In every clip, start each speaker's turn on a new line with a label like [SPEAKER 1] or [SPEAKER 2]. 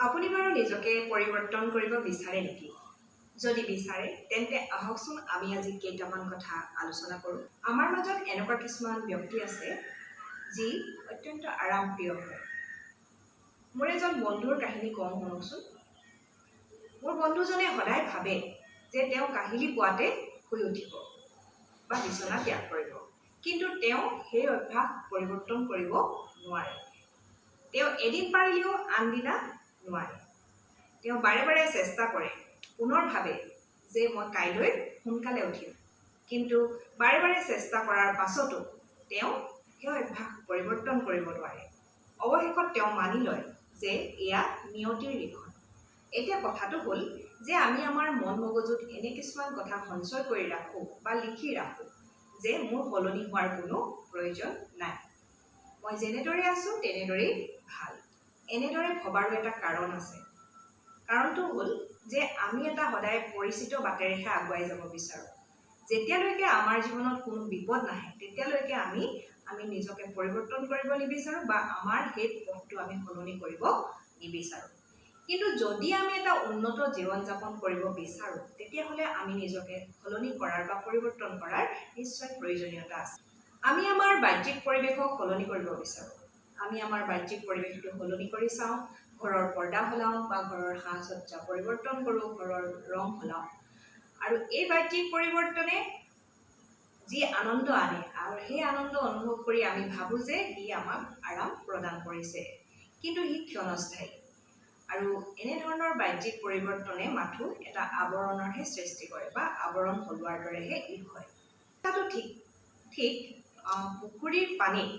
[SPEAKER 1] আপুনি বাৰু নিজকে পৰিৱৰ্তন কৰিব বিচাৰে নেকি? যদি বিচাৰে তেন্তে আহকচোন আমি আজি কেইটামান কথা আলোচনা কৰোঁ। আমাৰ মাজত এনেকুৱা কিছুমান ব্যক্তি আছে যি অত্যন্ত আৰামপ্ৰিয় হয়। মোৰ এজন বন্ধুৰ কাহিনী কওঁ শুনকচোন। মোৰ বন্ধুজনে সদায় ভাবে যে তেওঁ কাহিলী পোৱাতে শুই উঠিব বা বিচনা ত্যাগ কৰিব, কিন্তু তেওঁ সেই অভ্যাস পৰিৱৰ্তন কৰিব নোৱাৰে। তেওঁ এদিন পাৰিলেও আনদিনা নোৱাৰে। তেওঁ বাৰে বাৰে চেষ্টা কৰে, পুনৰ ভাবে যে মই কাইলৈ সোনকালে উঠিম, কিন্তু বাৰে বাৰে চেষ্টা কৰাৰ পাছতো তেওঁ সেই অভ্যাস পৰিৱৰ্তন কৰিব নোৱাৰে। অৱশেষত তেওঁ মানি লয় যে এয়া নিয়তিৰ লিখন। এতিয়া কথাটো হ'ল যে আমি আমাৰ মন মগজুত এনে কিছুমান কথা সঞ্চয় কৰি ৰাখোঁ বা লিখি ৰাখোঁ যে মোৰ সলনি হোৱাৰ কোনো প্ৰয়োজন নাই, মই যেনেদৰে আছোঁ তেনেদৰেই ভাল। এনেদৰে ভবাৰো এটা কাৰণ আছে। কাৰণটো হ'ল যে আমি এটা সদায় পৰিচিত বাটেৰেহে আগুৱাই যাব বিচাৰোঁ। যেতিয়ালৈকে আমাৰ জীৱনত কোনো বিপদ নাহে তেতিয়ালৈকে আমি নিজকে পৰিৱৰ্তন কৰিব নিবিচাৰোঁ বা আমাৰ সেই পথটো আমি সলনি কৰিব নিবিচাৰোঁ। কিন্তু যদি আমি এটা উন্নত জীৱন যাপন কৰিব বিচাৰোঁ তেতিয়াহ'লে আমি নিজকে সলনি কৰাৰ বা পৰিৱৰ্তন কৰাৰ নিশ্চয় প্ৰয়োজনীয়তা আছে। আমি আমাৰ বাহ্যিক পৰিৱেশক সলনি কৰিব বিচাৰোঁ। আমি আমাৰ বাহ্যিক পৰিৱেশটো সলনি কৰি চাওঁ, ঘৰৰ পৰ্দা সলাওঁ বা ঘৰৰ সাজ সজ্জা পৰিৱৰ্তন কৰোঁ, ঘৰৰ ৰং সলাওঁ। আৰু এই বাহ্যিক পৰিৱৰ্তনে যি আনন্দ আনে আৰু সেই আনন্দ অনুভৱ কৰি আমি ভাবোঁ যে ই আমাক আৰাম প্ৰদান কৰিছে, কিন্তু ই ক্ষণস্থায়ী। আৰু এনেধৰণৰ বাহ্যিক পৰিৱৰ্তনে মাথো এটা আৱৰণৰহে সৃষ্টি কৰে বা আৱৰণ সলোৱাৰ দৰেহে ই হয়। কথাটো ঠিক পুখুৰীৰ পানীত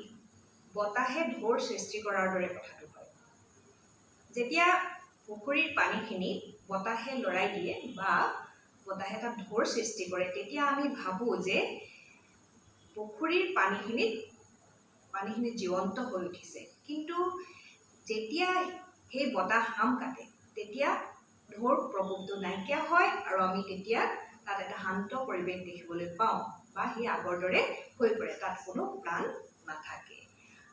[SPEAKER 1] বতাহে ঢৌৰ সৃষ্টি কৰাৰ দৰে কথাটো হয়। যেতিয়া পুখুৰীৰ পানীখিনি বতাহে লৰাই দিয়ে বা বতাহে এটা ঢৌৰ সৃষ্টি কৰে, তেতিয়া আমি ভাবোঁ যে পুখুৰীৰ পানীখিনি জীৱন্ত হৈ উঠিছে। কিন্তু যেতিয়া সেই বতাহ হাম কাটে তেতিয়া ঢৌৰ প্ৰকোপটো নাইকিয়া হয় আৰু আমি তেতিয়া তাত এটা শান্ত পৰিৱেশ দেখিবলৈ পাওঁ বা সি আগৰ দৰে হৈ পৰে, তাত কোনো প্ৰাণ নাথাকে।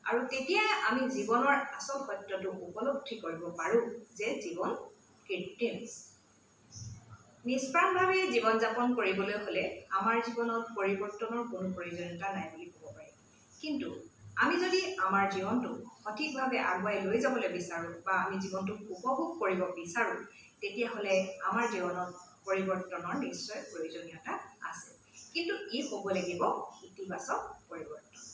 [SPEAKER 1] আৰু তেতিয়াই আমি জীৱনৰ আচল সত্যটো উপলব্ধি কৰিব পাৰোঁ যে জীৱন কৃত্ৰিম। নিষ্প্ৰাণভাৱে জীৱন যাপন কৰিবলৈ হ'লে আমাৰ জীৱনত পৰিৱৰ্তনৰ কোনো প্ৰয়োজনীয়তা নাই বুলি ক'ব পাৰি। কিন্তু আমি যদি আমাৰ জীৱনটো সঠিকভাৱে আগুৱাই লৈ যাবলৈ বিচাৰোঁ বা আমি জীৱনটোক উপভোগ কৰিব বিচাৰোঁ তেতিয়াহ'লে আমাৰ জীৱনত পৰিৱৰ্তনৰ নিশ্চয় প্ৰয়োজনীয়তা আছে। কিন্তু ই হ'ব লাগিব ইতিবাচক পৰিৱৰ্তন।